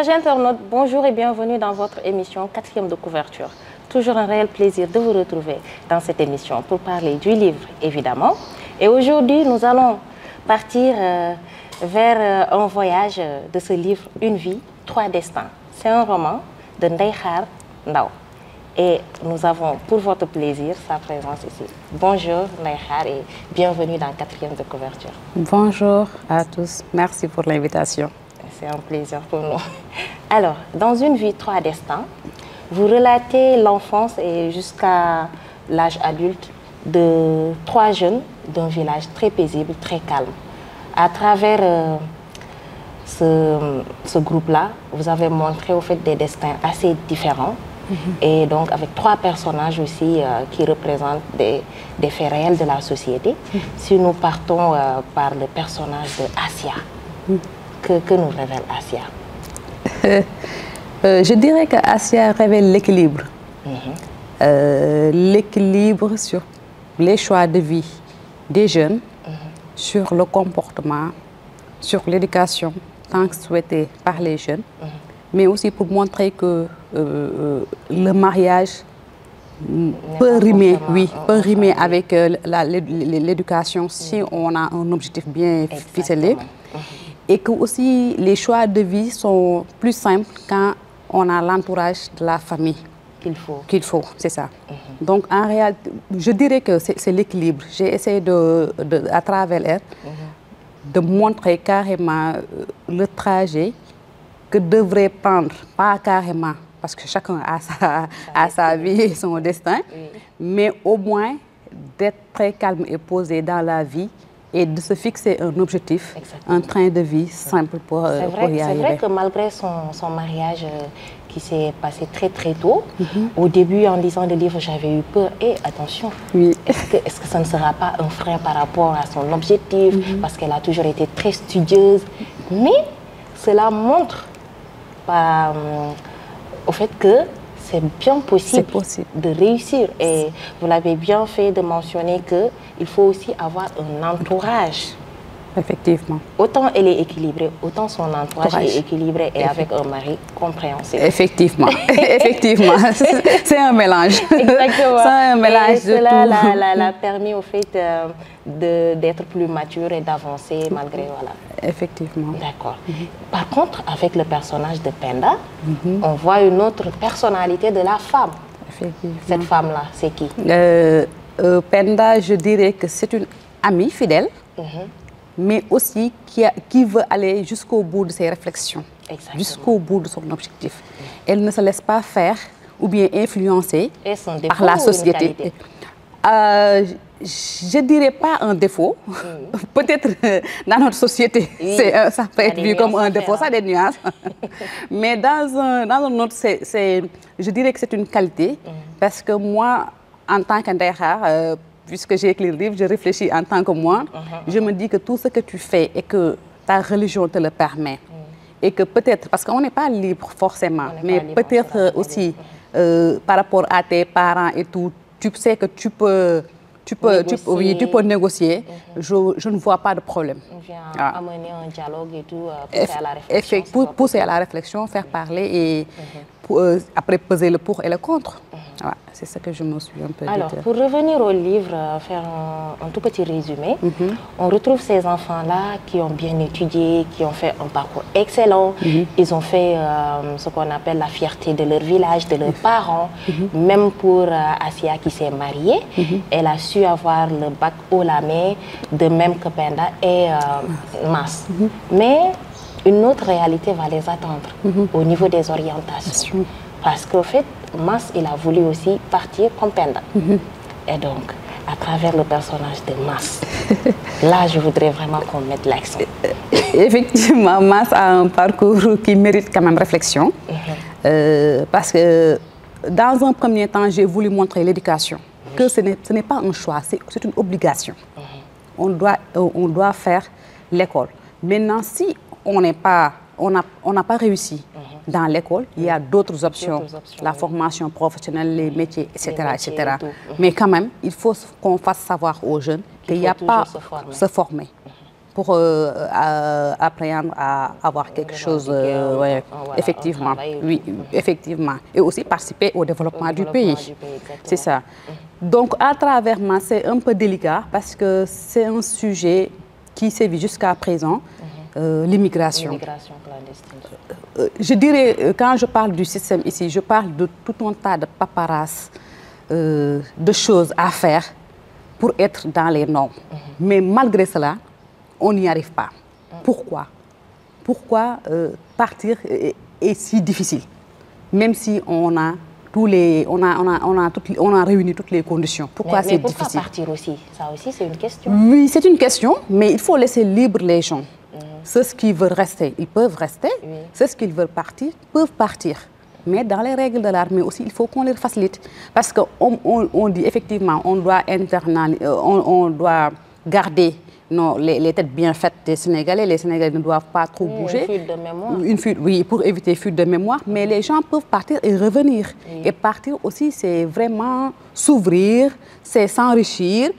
Chers internautes, bonjour et bienvenue dans votre émission 4e de couverture. Toujours un réel plaisir de vous retrouver dans cette émission pour parler du livre, évidemment. Et aujourd'hui, nous allons partir vers un voyage de ce livre, Une vie, trois destins. C'est un roman de Ndeye Khar Ndaw. Et nous avons pour votre plaisir sa présence ici. Bonjour Ndeye Khar et bienvenue dans 4e de couverture. Bonjour à tous, merci pour l'invitation. C'est un plaisir pour nous. Alors, dans Une vie, trois destins, vous relatez l'enfance et jusqu'à l'âge adulte de trois jeunes d'un village très paisible, très calme. À travers ce groupe-là, vous avez montré au fait des destins assez différents. Et donc avec trois personnages aussi qui représentent des faits réels de la société. Si nous partons par le personnage de Assia, que nous révèle Assia? Je dirais que Assia révèle l'équilibre. L'équilibre sur les choix de vie des jeunes, sur le comportement, sur l'éducation, tant que souhaité par les jeunes. Mais aussi pour montrer que le mariage peut rimer, peut rimer avec l'éducation si on a un objectif bien ficelé. Et que aussi les choix de vie sont plus simples quand on a l'entourage de la famille qu'il faut, c'est ça. Donc en réalité, je dirais que c'est l'équilibre. J'ai essayé à travers elle de montrer carrément le trajet que devrait prendre, pas carrément, parce que chacun a sa vie et son destin, mais au moins d'être très calme et posé dans la vie et de se fixer un objectif, un train de vie simple pour y arriver. C'est vrai que malgré son mariage qui s'est passé très très tôt, au début en lisant le livre j'avais eu peur. Et attention, est-ce que ça ne sera pas un frein par rapport à son objectif, parce qu'elle a toujours été très studieuse, mais cela montre au fait que c'est bien possible de réussir. Et vous l'avez bien fait de mentionner qu'il faut aussi avoir un entourage. Effectivement. Autant elle est équilibrée, autant son entourage est équilibré et avec un mari compréhensible. Effectivement, effectivement. C'est un mélange. Exactement. C'est un mélange de tout. Cela l'a permis au fait d'être plus mature et d'avancer malgré, voilà. Effectivement. D'accord. Par contre, avec le personnage de Penda, on voit une autre personnalité de la femme. Effectivement. Cette femme-là, c'est qui? Penda, je dirais que c'est une amie fidèle, mais aussi qui veut aller jusqu'au bout de ses réflexions, jusqu'au bout de son objectif. Elle ne se laisse pas faire ou bien influencer par la société. Je ne dirais pas un défaut. Peut-être dans notre société, ça peut être vu comme un défaut, ça a des nuances. Mais dans un autre, je dirais que c'est une qualité. Parce que moi, en tant que Ndeye Khar, puisque j'ai écrit le livre, je réfléchis en tant que moi. Je me dis que tout ce que tu fais et que ta religion te le permet, et que peut-être, parce qu'on n'est pas libre forcément, mais peut-être aussi par rapport à tes parents et tout, tu sais que tu peux négocier. Je ne vois pas de problème. Amener un dialogue et tout, pousser à la réflexion. Pousser à la réflexion, faire parler et après peser le pour et le contre. Voilà, c'est ça que je me suis un peu dit. Alors, pour revenir au livre, faire un tout petit résumé, on retrouve ces enfants-là qui ont bien étudié, qui ont fait un parcours excellent. Ils ont fait ce qu'on appelle la fierté de leur village, de leurs parents. Même pour Assia qui s'est mariée, elle a su avoir le bac haut la main, de même que Penda et Mas. Mais une autre réalité va les attendre au niveau des orientations. Parce qu'au fait, Mas, il a voulu aussi partir comme Penda. Et donc, à travers le personnage de Mas, là, je voudrais vraiment qu'on mette l'accent. Effectivement, Mas a un parcours qui mérite quand même réflexion. Parce que, dans un premier temps, j'ai voulu montrer l'éducation. Que ce n'est pas un choix, c'est une obligation. On doit faire l'école. Maintenant, si on n'a pas réussi dans l'école, il y a d'autres options, la formation professionnelle, les métiers, etc. etc. Mais quand même, il faut qu'on fasse savoir aux jeunes qu'il n'y a pas se former. pour apprendre à avoir quelque chose, ouais, voilà, effectivement, oui, effectivement, et aussi participer au développement du pays. C'est ça. Donc, à travers moi, c'est un peu délicat parce que c'est un sujet qui sévit jusqu'à présent, l'immigration. L'immigration clandestine. Je dirais, quand je parle du système ici, je parle de tout un tas de paperasses, de choses à faire pour être dans les normes. Mais malgré cela, on n'y arrive pas. Pourquoi? Pourquoi partir est si difficile? Même si on a réuni toutes les conditions. Pourquoi c'est difficile? Pourquoi partir aussi? Ça aussi, c'est une question. Oui, c'est une question, mais il faut laisser libre les gens. Ceux qui veulent rester, ils peuvent rester. Oui. Ceux qui veulent partir, peuvent partir. Mais dans les règles de l'art, mais aussi, il faut qu'on les facilite. Parce qu'on dit effectivement, on doit garder les têtes bien faites des Sénégalais. Les Sénégalais ne doivent pas trop bouger. Une fuite de mémoire. Oui, pour éviter fuite de mémoire. Mais les gens peuvent partir et revenir. Oui. Et partir aussi, c'est vraiment s'ouvrir, c'est s'enrichir.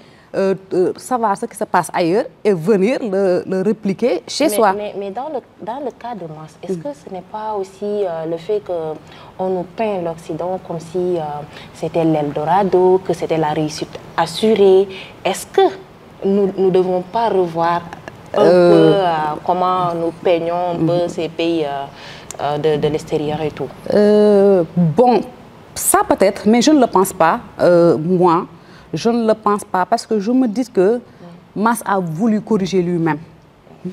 Savoir ce qui se passe ailleurs et venir le répliquer chez soi. Mais dans le cas de Mass, est-ce que ce n'est pas aussi le fait qu'on nous peint l'Occident comme si c'était l'Eldorado, que c'était la réussite assurée? Est-ce que nous ne devons pas revoir un peu comment nous peignons un peu ces pays de l'extérieur et tout? Bon, ça peut-être, mais je ne le pense pas, moi. Je ne le pense pas parce que je me dis que Mass a voulu corriger lui-même.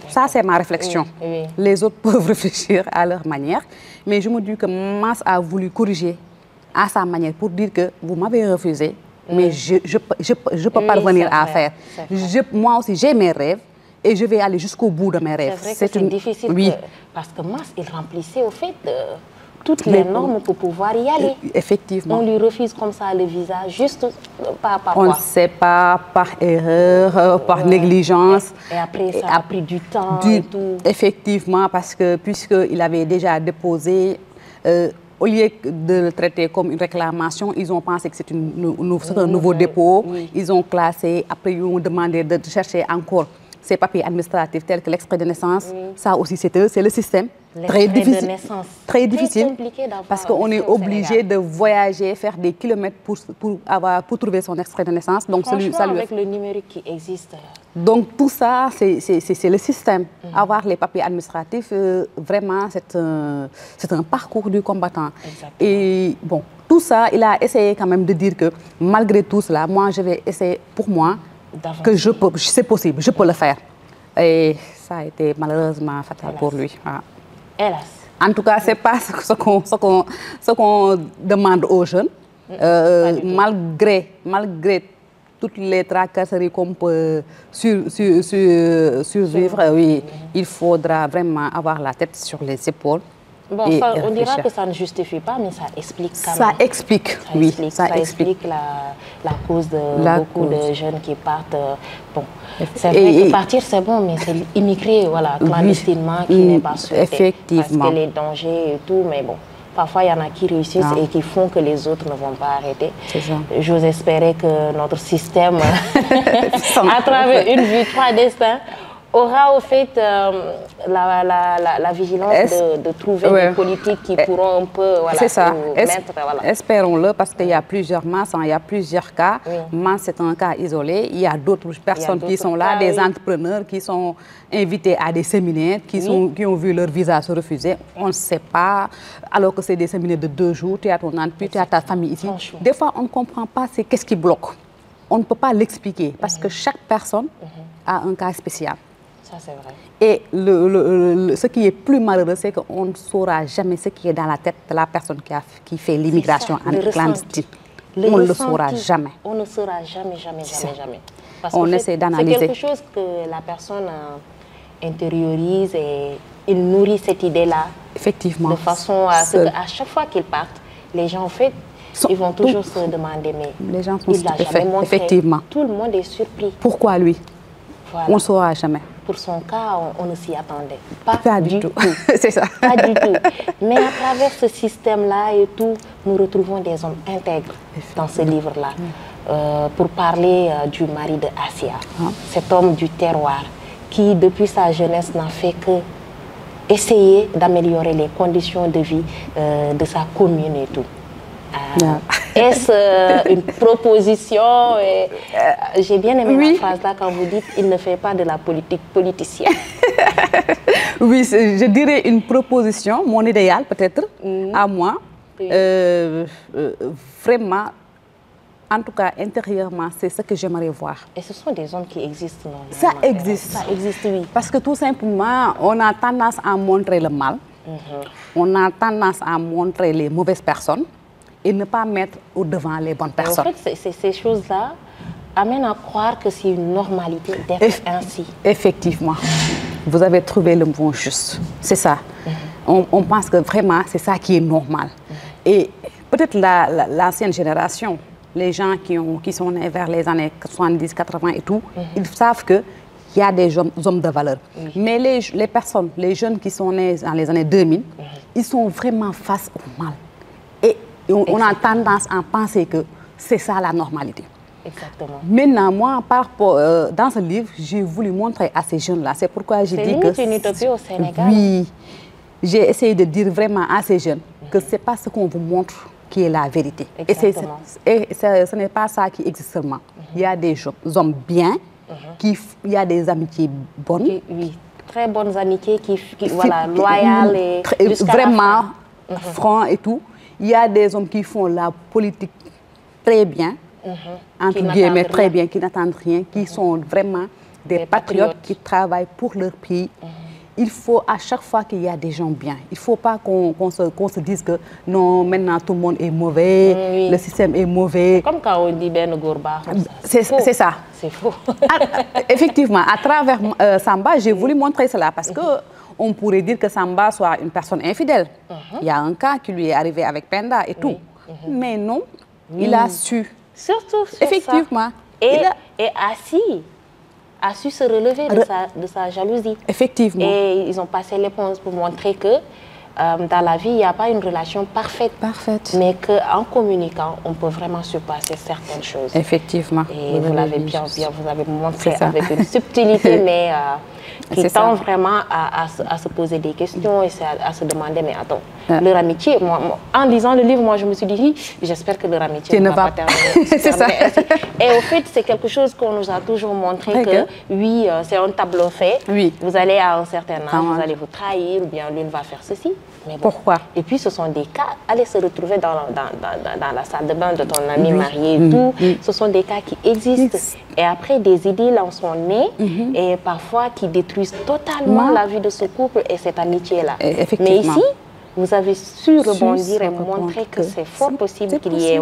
Ça, c'est ma réflexion. Oui. Les autres peuvent réfléchir à leur manière. Mais je me dis que Mass a voulu corriger à sa manière pour dire que vous m'avez refusé, mais je peux parvenir à faire. Moi aussi, j'ai mes rêves et je vais aller jusqu'au bout de mes rêves. C'est difficile parce que Mass, il remplissait au fait toutes les normes pour pouvoir y aller. Effectivement. On lui refuse comme ça le visa, juste par quoi? On ne sait pas, par erreur, par négligence. Et après, ça a pris du temps et tout. Effectivement, parce que puisqu'il avait déjà déposé, au lieu de le traiter comme une réclamation, ils ont pensé que c'est un nouveau dépôt. Oui. Ils ont classé, après ils ont demandé de chercher encore ces papiers administratifs tels que l'extrait de naissance. Oui. Ça aussi, c'est le système. Très difficile, très difficile parce qu'on est obligé de voyager, faire des kilomètres pour trouver son extrait de naissance. Donc, avec le numérique qui existe. Donc, tout ça, c'est le système. Avoir les papiers administratifs, vraiment, c'est un parcours du combattant. Exactement. Et bon, tout ça, il a essayé quand même de dire que malgré tout cela, moi, je vais essayer pour moi que c'est possible, je peux le faire. Et ça a été malheureusement fatal pour lui. Ah. Hélas. En tout cas, ce n'est pas ce qu'on demande aux jeunes. Malgré toutes les tracasseries qu'on peut survivre, oui, il faudra vraiment avoir la tête sur les épaules. Bon, on dira que ça ne justifie pas, mais ça explique quand même. Ça explique, oui. Ça explique la cause de beaucoup de jeunes qui partent. Bon, c'est vrai que partir, c'est bon, mais c'est immigrer, voilà, clandestinement, qui n'est pas souhaité. Effectivement. Parce que les dangers et tout, mais bon. Parfois, il y en a qui réussissent et qui font que les autres ne vont pas arrêter. J'ose espérer que notre système, à travers une vie, trois destins, aura au fait la vigilance de trouver des politiques qui pourront un peu mettre... Voilà. Espérons-le, parce qu'il y a plusieurs masses, il y a plusieurs cas. Masse, c'est un cas isolé. Il y a d'autres personnes qui sont là, des entrepreneurs qui sont invités à des séminaires, qui ont vu leur visa se refuser. On ne sait pas, alors que c'est des séminaires de 2 jours, tu as ton entreprise, tu as ta famille ici. Des fois, on ne comprend pas qu'est-ce qui bloque. On ne peut pas l'expliquer, parce que chaque personne a un cas spécial. Ça, c'est vrai. Et ce qui est plus malheureux, c'est qu'on ne saura jamais ce qui est dans la tête de la personne qui fait l'immigration en clandestine. On ne le saura jamais. On ne saura jamais. Parce on essaie d'analyser. C'est quelque chose que la personne intériorise et il nourrit cette idée-là. Effectivement. De façon à ce qu'à chaque fois qu'ils partent, les gens, en fait, ils vont toujours se demander, mais les gens sont il l'a jamais montré. Effectivement. Tout le monde est surpris. Pourquoi lui? Voilà. On ne saura jamais. Pour son cas, on ne s'y attendait pas du tout. C'est ça. Pas du tout. Mais à travers ce système-là et tout, nous retrouvons des hommes intègres dans ce livre-là. Pour parler du mari de Assia, cet homme du terroir qui, depuis sa jeunesse, n'a fait que essayer d'améliorer les conditions de vie de sa commune et tout. Est-ce une proposition? J'ai bien aimé la phrase là quand vous dites « il ne fait pas de la politique politicienne ». Oui, je dirais une proposition, mon idéal peut-être, à moi. Vraiment, en tout cas intérieurement, c'est ce que j'aimerais voir. Et ce sont des hommes qui existent, non? Ça existe. Ça existe, oui. Parce que tout simplement, on a tendance à montrer le mal, on a tendance à montrer les mauvaises personnes et ne pas mettre au-devant les bonnes personnes. En fait, ces choses-là amènent à croire que c'est une normalité d'être ainsi. Effectivement. Vous avez trouvé le mot juste. C'est ça. On pense que vraiment, c'est ça qui est normal. Et peut-être l'ancienne génération, les gens qui sont nés vers les années 70, 80 et tout, ils savent qu'il y a des hommes de valeur. Mais les personnes, les jeunes qui sont nés dans les années 2000, ils sont vraiment face au mal. Et on a tendance à penser que c'est ça la normalité. Exactement. Maintenant, moi, dans ce livre, j'ai voulu montrer à ces jeunes-là. C'est pourquoi j'ai dit que... C'est une utopie au Sénégal. Oui. J'ai essayé de dire vraiment à ces jeunes que ce n'est pas ce qu'on vous montre qui est la vérité. Exactement. Et ce n'est pas ça qui existe seulement. Il y a des hommes bien, il y a des amitiés bonnes. Oui, très bonnes amitiés voilà, loyales et vraiment francs et tout. Il y a des hommes qui font la politique très bien, entre guillemets, très bien, qui n'attendent rien, qui sont vraiment des patriotes qui travaillent pour leur pays. Il faut à chaque fois qu'il y a des gens bien. Il ne faut pas qu'on se dise que non, maintenant tout le monde est mauvais, le système est mauvais. Comme quand on dit Ben Gourba. C'est ça. C'est faux. Effectivement, à travers Samba, j'ai voulu montrer cela parce qu'on pourrait dire que Samba soit une personne infidèle. Il y a un cas qui lui est arrivé avec Penda et tout. Mais non, il a su. Surtout sur effectivement. Ça. Et a su se relever de sa jalousie. Effectivement. Et ils ont passé l'éponge pour montrer que dans la vie, il n'y a pas une relation parfaite. Mais qu'en communiquant, on peut vraiment surpasser certaines choses. Effectivement. Et vous l'avez bien vous avez montré avec une subtilité, mais qui tend vraiment à se poser des questions et à se demander, mais attends, leur amitié, en lisant le livre, moi je me suis dit, j'espère que leur amitié ne va pas terminer. C'est ça. Et au fait, c'est quelque chose qu'on nous a toujours montré que, oui, c'est un tableau fait. Oui. Vous allez à un certain âge, vous allez vous trahir, ou bien l'une va faire ceci. Mais bon. Pourquoi? Et puis ce sont des cas, aller se retrouver dans la salle de bain de ton ami marié et tout, ce sont des cas qui existent. Et après, des idylles en sont nées et parfois qui détruisent totalement la vie de ce couple et cette amitié-là. Mais ici, vous avez su rebondir et montrer que c'est fort possible qu'il y ait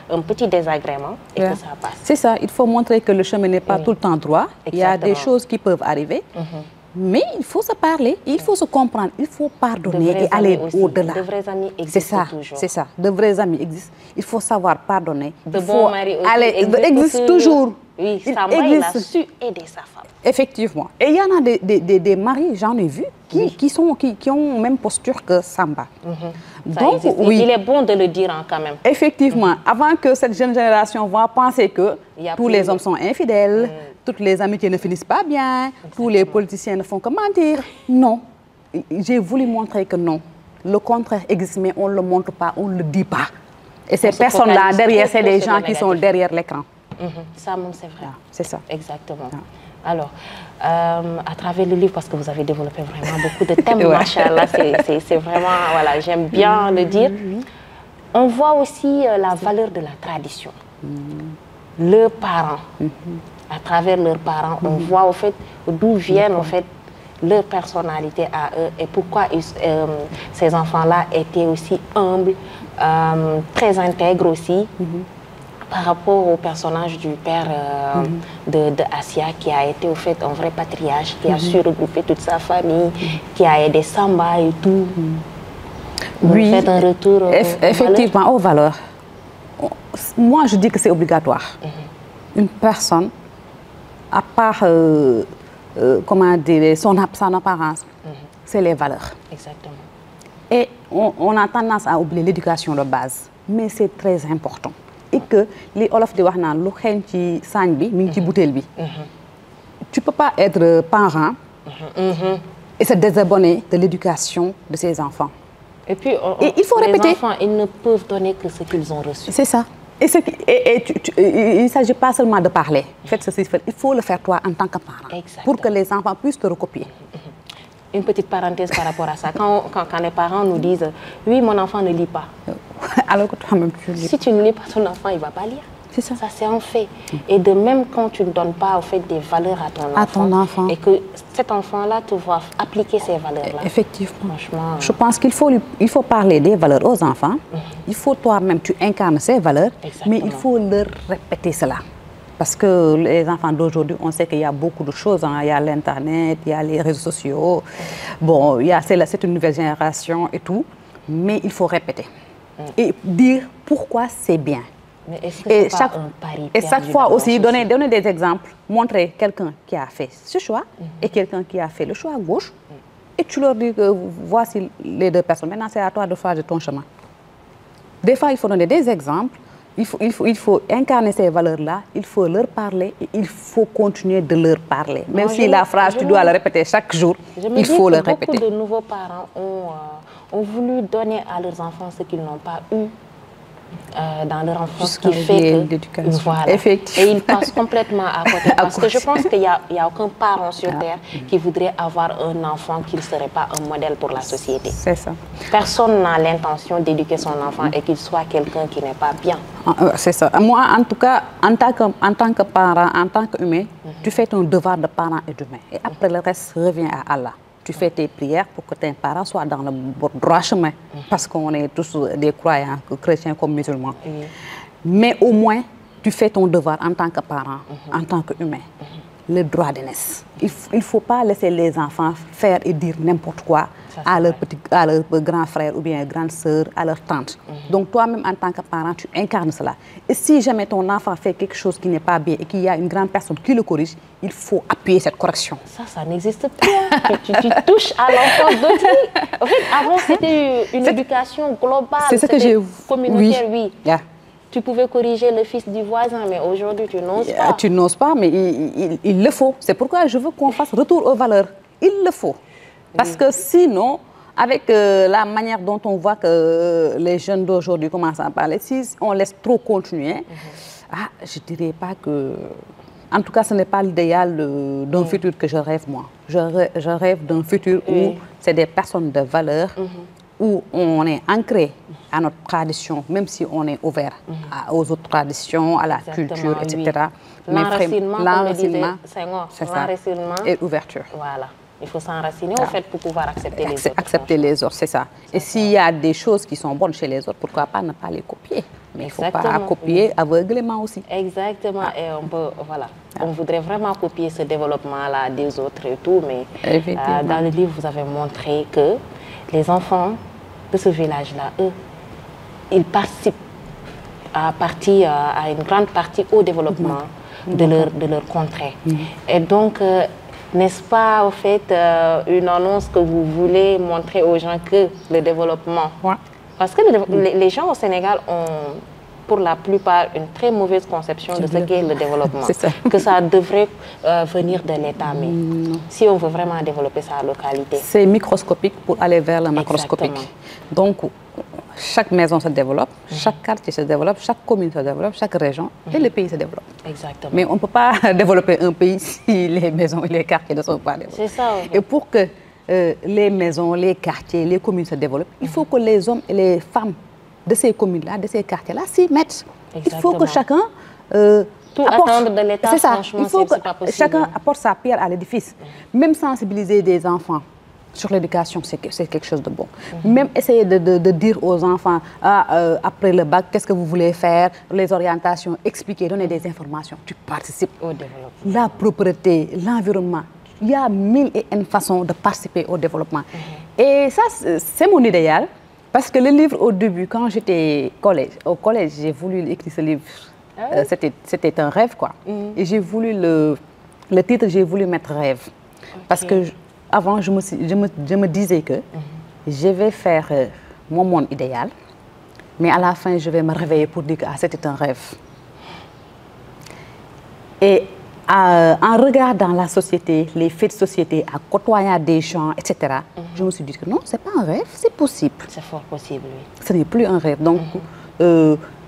un petit désagrément et que ça passe. C'est ça, il faut montrer que le chemin n'est pas tout le temps droit. Il y a des choses qui peuvent arriver. Mais il faut se parler, il faut se comprendre, il faut pardonner et aller au-delà. De vrais amis existent toujours. C'est ça, de vrais amis existent. Il faut savoir pardonner. De bons maris aussi existent toujours. Oui, Samba, il a su aider sa femme. Effectivement. Et il y en a des maris, j'en ai vu, qui ont même posture que Samba. Donc, il est bon de le dire quand même. Effectivement, avant que cette jeune génération va penser que tous les hommes sont infidèles, toutes les amitiés ne finissent pas bien, tous les politiciens ne font que mentir. Non, j'ai voulu montrer que non. Le contraire existe, mais on ne le montre pas, on ne le dit pas. Et ces personnes-là, derrière, c'est des gens qui sont derrière l'écran. Ça, c'est vrai. C'est ça. Exactement. Alors, à travers le livre, parce que vous avez développé vraiment beaucoup de thèmes, machallah, c'est vraiment, voilà, j'aime bien le dire. On voit aussi la valeur de la tradition. Leurs parents, à travers leurs parents, on voit au fait d'où viennent en fait leur personnalité à eux et pourquoi ces enfants-là étaient aussi humbles, très intègres aussi. Par rapport au personnage du père de Assia, qui a été au fait un vrai patriarche, qui a su regrouper toute sa famille, qui a aidé Samba et tout. Oui, faites un retour effectivement aux valeurs. Moi, je dis que c'est obligatoire. Une personne, à part comment dire, son apparence, c'est les valeurs. Exactement. Et on a tendance à oublier l'éducation de base, mais c'est très important. Et que les Olof di wax naan lu xeeñ ci saañ bi mi ngi ci butéel bi tu peux pas être parent et se désabonner de l'éducation de ses enfants. Et puis, il faut répéter. Les enfants, ils ne peuvent donner que ce qu'ils ont reçu. C'est ça. Il ne s'agit pas seulement de parler. Faites ceci, il faut le faire toi en tant que parent. Exactement. Pour que les enfants puissent te recopier. Une petite parenthèse par rapport à ça. Quand les parents nous disent « Oui, mon enfant ne lit pas ». Alors que toi-même, tu lis. Si tu ne lis pas, ton enfant, il ne va pas lire. C'est ça. Ça, c'est un fait. Et de même, quand tu ne donnes pas au fait des valeurs à ton enfant, et que cet enfant-là te voit appliquer ces valeurs-là. Effectivement. Franchement. Je pense qu'il faut parler des valeurs aux enfants. Il faut toi-même, tu incarnes ces valeurs. Exactement. Mais il faut leur répéter cela. Parce que les enfants d'aujourd'hui, on sait qu'il y a beaucoup de choses. Hein. Il y a l'Internet, il y a les réseaux sociaux. Bon, c'est une nouvelle génération et tout. Mais il faut répéter. Et dire pourquoi c'est bien. Mais est-ce que c'est pas un pari et chaque fois aussi, donner des exemples. Montrer quelqu'un qui a fait ce choix et quelqu'un qui a fait le choix à gauche. Et tu leur dis que voici les deux personnes. Maintenant, c'est à toi de choisir ton chemin. Des fois, il faut donner des exemples. Il faut incarner ces valeurs-là, il faut leur parler et il faut continuer de leur parler. Même si la phrase, tu dois la répéter chaque jour, il faut le répéter. Beaucoup de nouveaux parents ont voulu donner à leurs enfants ce qu'ils n'ont pas eu dans leur enfance, qui fait que voilà. Et ils passent complètement à côté. Parce que je pense qu'il n'y a aucun parent sur Terre qui voudrait avoir un enfant qui ne serait pas un modèle pour la société. C'est ça. Personne n'a l'intention d'éduquer son enfant et qu'il soit quelqu'un qui n'est pas bien. C'est ça. Moi, en tout cas, en tant que parent, en tant qu'humain, tu fais ton devoir de parent et d'humain. Et après, le reste revient à Allah. Tu fais tes prières pour que tes parents soient dans le droit chemin. Parce qu'on est tous des croyants, chrétiens comme musulmans. Mais au moins, tu fais ton devoir en tant que parent, en tant qu'humain. Le droit d'aînesse. Il ne faut pas laisser les enfants faire et dire n'importe quoi à leur grand frère ou bien grande sœur, à leur tante. Donc toi-même, en tant que parent, tu incarnes cela. Et si jamais ton enfant fait quelque chose qui n'est pas bien et qu'il y a une grande personne qui le corrige, il faut appuyer cette correction. Ça n'existe plus. Tu touches à l'enfant d'autrui. En fait, avant, c'était une éducation globale. C'est ce que j'ai... Communautaire, oui. Tu pouvais corriger le fils du voisin, mais aujourd'hui, tu n'oses pas. Tu n'oses pas, mais il le faut. C'est pourquoi je veux qu'on fasse retour aux valeurs. Il le faut. Parce que sinon, avec la manière dont on voit que les jeunes d'aujourd'hui commencent à parler, si on laisse trop continuer, je ne dirais pas que... En tout cas, ce n'est pas l'idéal d'un futur que je rêve, moi. Je rêve d'un futur où c'est des personnes de valeur, où on est ancré à notre tradition, même si on est ouvert aux autres traditions, à la culture, etc. L'enracinement, c'est ça, et ouverture. Voilà. Il faut s'enraciner au fait pour pouvoir accepter les autres. Accepter les autres, c'est ça. Et s'il y a des choses qui sont bonnes chez les autres, pourquoi pas ne pas les copier? Mais il ne faut pas copier aveuglément aussi. Exactement. Et on peut, voilà. On voudrait vraiment copier ce développement-là des autres et tout, mais dans le livre, vous avez montré que les enfants de ce village-là, eux, ils participent à une grande partie au développement de leur contrée. Et donc, n'est-ce pas, au fait, une annonce que vous voulez montrer aux gens que le développement... Parce que les gens au Sénégal ont, pour la plupart, une très mauvaise conception de ce qu'est le développement. Que ça devrait venir de l'État. Mais si on veut vraiment développer sa localité... C'est microscopique pour aller vers le macroscopique. Donc, chaque maison se développe, chaque quartier se développe, chaque commune se développe, chaque région et le pays se développe. Exactement. Mais on ne peut pas développer un pays si les maisons et les quartiers ne sont pas développés. C'est ça. Et pour que les maisons, les quartiers, les communes se développent, il faut que les hommes et les femmes de ces communes-là, de ces quartiers-là, s'y mettent. Il faut que chacun tout attendre de l'État, franchement, il faut que pas possible. Chacun apporte sa pierre à l'édifice. Même sensibiliser des enfants sur l'éducation, c'est quelque chose de bon. Même essayer de dire aux enfants, après le bac, qu'est-ce que vous voulez faire, les orientations, expliquer, donner des informations. Tu participes au développement. La propreté, l'environnement. Il y a mille et une façons de participer au développement. Et ça, c'est mon idéal. Parce que le livre, au début, quand j'étais au collège, j'ai voulu écrire ce livre. C'était un rêve, quoi. Et j'ai voulu le titre, j'ai voulu mettre rêve. Parce que avant, je me disais que je vais faire mon monde idéal, mais à la fin, je vais me réveiller pour dire que c'était un rêve. Et en regardant la société, les faits de société, en côtoyant des gens, etc., je me suis dit que non, ce n'est pas un rêve, c'est possible. C'est fort possible, oui. Ce n'est plus un rêve. Donc,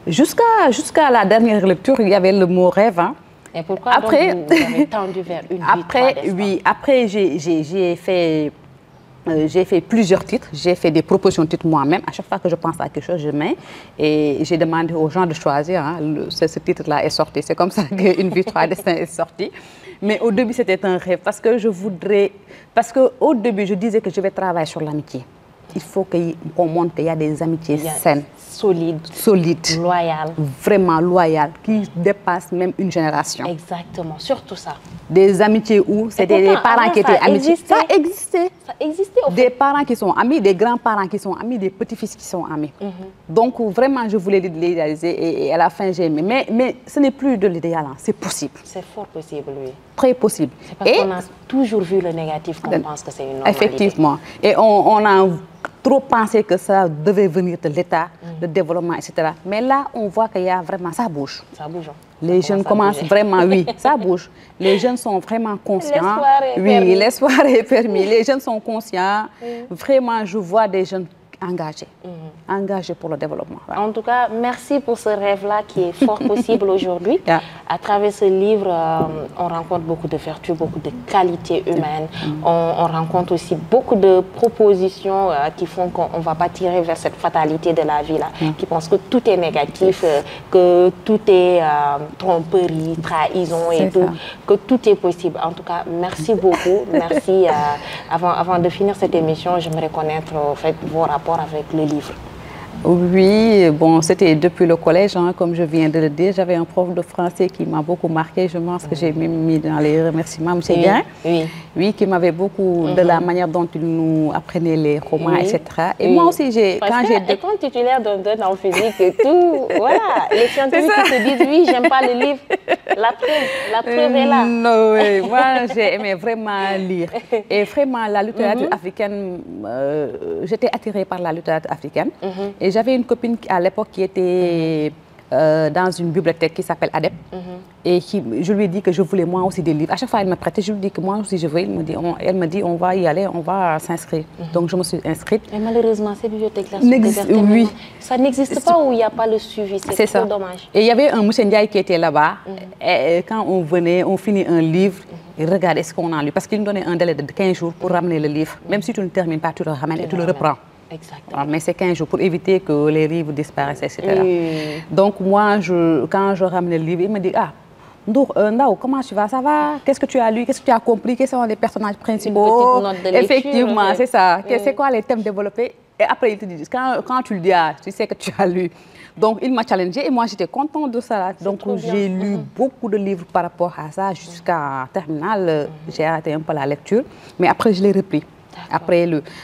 jusqu'à la dernière lecture, il y avait le mot rêve. Hein. Et pourquoi après, donc, vous avez tendu vers une vie après, j'ai fait plusieurs titres, j'ai fait des propositions de titres moi-même. À chaque fois que je pense à quelque chose, je mets et j'ai demandé aux gens de choisir. Hein. Ce titre-là est sorti. C'est comme ça qu'Une vie, trois destins est sorti. Mais au début, c'était un rêve parce que qu'au début, je disais que je vais travailler sur l'amitié. Il faut qu'on montre qu'il y a des amitiés saines. Solides. Loyales. Vraiment loyales, qui dépassent même une génération. Exactement, surtout ça. Des amitiés où c'était des parents qui étaient amis. Ça existait. Ça existait au fait. Des parents qui sont amis, des grands-parents qui sont amis, des petits-fils qui sont amis. Donc vraiment, je voulais l'idéaliser et à la fin, j'ai aimé. Mais ce n'est plus de l'idéal, hein. C'est possible. C'est fort possible, oui. Très possible. C'est parce qu'on a toujours vu le négatif qu'on pense que c'est une normalité. Effectivement. Et on a trop pensé que ça devait venir de l'État, le développement, etc. Mais là, on voit qu'il y a vraiment, ça bouge. Ça bouge. Les jeunes commencent vraiment, oui, ça bouge. Les jeunes sont vraiment conscients. L'espoir est permis. L'espoir est permis. Les jeunes sont conscients. Vraiment, je vois des jeunes engagés pour le développement. Ouais. En tout cas, merci pour ce rêve-là qui est fort possible aujourd'hui. À travers ce livre, on rencontre beaucoup de vertus, beaucoup de qualités humaines. On rencontre aussi beaucoup de propositions qui font qu'on ne va pas tirer vers cette fatalité de la vie, là, qui pense que tout est négatif, que tout est tromperie, trahison et tout, que tout est possible. En tout cas, merci beaucoup. Merci. Avant de finir cette émission, j'aimerais connaître en fait, vos rapports avec le livre. Oui, bon, c'était depuis le collège, hein, comme je viens de le dire. J'avais un prof de français qui m'a beaucoup marqué. Je pense que j'ai même mis dans les remerciements, M. Gain. Oui, qui m'avait beaucoup de la manière dont il nous apprenait les romans, etc. Et moi aussi, étant titulaire d'un en physique et tout, voilà, les scientifiques qui se disent oui, j'aime pas le livre. La preuve est là. Non, oui, moi, j'ai aimé vraiment lire. Et vraiment, la littérature africaine, j'étais attirée par la littérature africaine. Et j'avais une copine à l'époque qui était dans une bibliothèque qui s'appelle ADEP. Et je lui ai dit que je voulais moi aussi des livres. À chaque fois, elle me prêtait, je lui dis que moi aussi je veux. Elle me dit, on va y aller, on va s'inscrire. Donc je me suis inscrite. Et malheureusement, ces bibliothèques-là oui. Ça n'existe pas où il n'y a pas le suivi. C'est trop dommage. Et il y avait un monsieur Ndiaye qui était là-bas. Et quand on venait, on finit un livre, il regardait ce qu'on a lu. Parce qu'il nous donnait un délai de 15 jours pour ramener le livre. Même si tu ne termines pas, tu le ramènes et tu le reprends. Exactement. Mais c'est 15 jours pour éviter que les livres disparaissent, etc. Donc moi, quand je ramenais le livre, il me dit, Ndao, comment tu vas? Ça va? Qu'est-ce que tu as lu? Qu'est-ce que tu as compris? Quels sont les personnages principaux? Une petite note de lecture. Effectivement, c'est ça. C'est quoi les thèmes développés? Et après, il te dit, quand tu le dis, tu sais que tu as lu. Donc, il m'a challengé et moi, j'étais contente de ça. Donc, j'ai lu beaucoup de livres par rapport à ça jusqu'à terminale. J'ai arrêté un peu la lecture, mais après, je l'ai repris.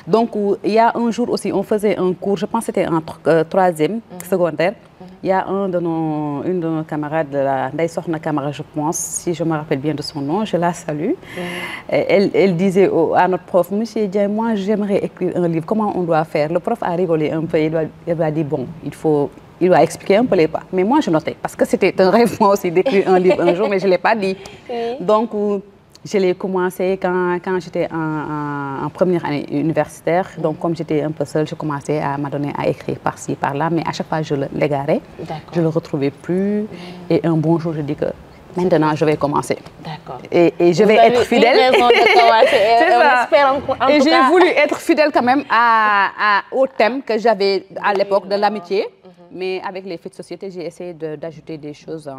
Donc, il y a un jour aussi, on faisait un cours, je pense que c'était en troisième secondaire. Il y a une de nos camarades, Ndaye Sokhna Camara, je pense, si je me rappelle bien de son nom, je la salue. Elle disait à notre prof, Monsieur Diaye, moi j'aimerais écrire un livre, comment on doit faire? Le prof a rigolé un peu, il lui a dit, bon, il doit expliquer un peu les pas. Mais moi je notais, parce que c'était un rêve moi aussi d'écrire un livre un jour, mais je ne l'ai pas dit. Donc, je l'ai commencé quand j'étais en première année universitaire. Donc, comme j'étais un peu seule, je commençais à m'adonner à écrire par-ci, par-là. Mais à chaque fois, je l'égarais. Je ne le retrouvais plus. Et un bon jour, je dis que maintenant, je vais commencer. D'accord. Et je vais être fidèle. C'est ça. Et j'ai voulu être fidèle quand même au thème que j'avais à l'époque de l'amitié. Mais avec les faits de société, j'ai essayé d'ajouter des choses.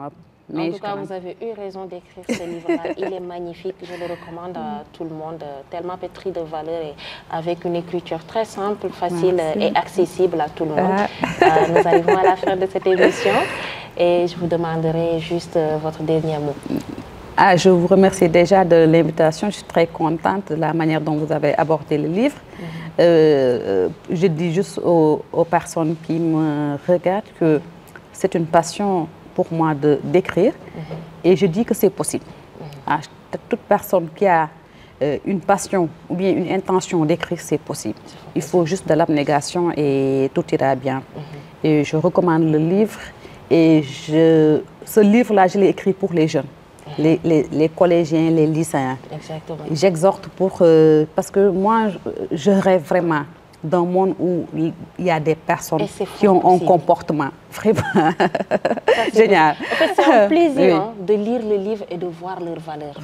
En tout cas, vous avez eu raison d'écrire ce livre-là. Il est magnifique. Je le recommande à tout le monde, tellement pétri de valeur et avec une écriture très simple, facile et accessible à tout le monde. Nous arrivons à la fin de cette émission et je vous demanderai juste votre dernier mot. Je vous remercie déjà de l'invitation. Je suis très contente de la manière dont vous avez abordé le livre. Je dis juste aux personnes qui me regardent que c'est une passion pour moi d'écrire et je dis que c'est possible. Toute personne qui a une passion ou bien une intention d'écrire, c'est possible. Il faut juste de l'abnégation et tout ira bien. Et je recommande le livre et ce livre-là, je l'ai écrit pour les jeunes. les collégiens, les lycéens. Exactement. J'exhorte parce que moi, je rêve vraiment d'un monde où il y a des personnes qui ont un comportement vraiment génial. En fait, c'est un plaisir de lire les livres et de voir leurs valeurs.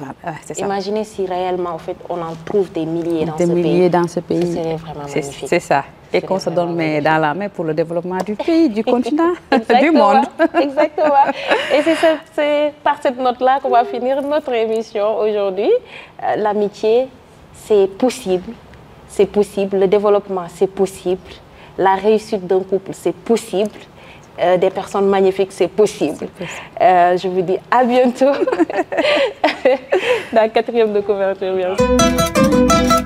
Imaginez si réellement, en fait, on en trouve des milliers dans ce pays. Ce serait vraiment magnifique. C'est ça. Et qu'on se donne dans la main pour le développement du pays, du continent, du monde. Exactement. Et c'est par cette note-là qu'on va finir notre émission aujourd'hui. L'amitié, c'est possible. C'est possible, le développement, c'est possible. La réussite d'un couple, c'est possible. Des personnes magnifiques, c'est possible. Je vous dis à bientôt dans 4e de couverture, bien sûr.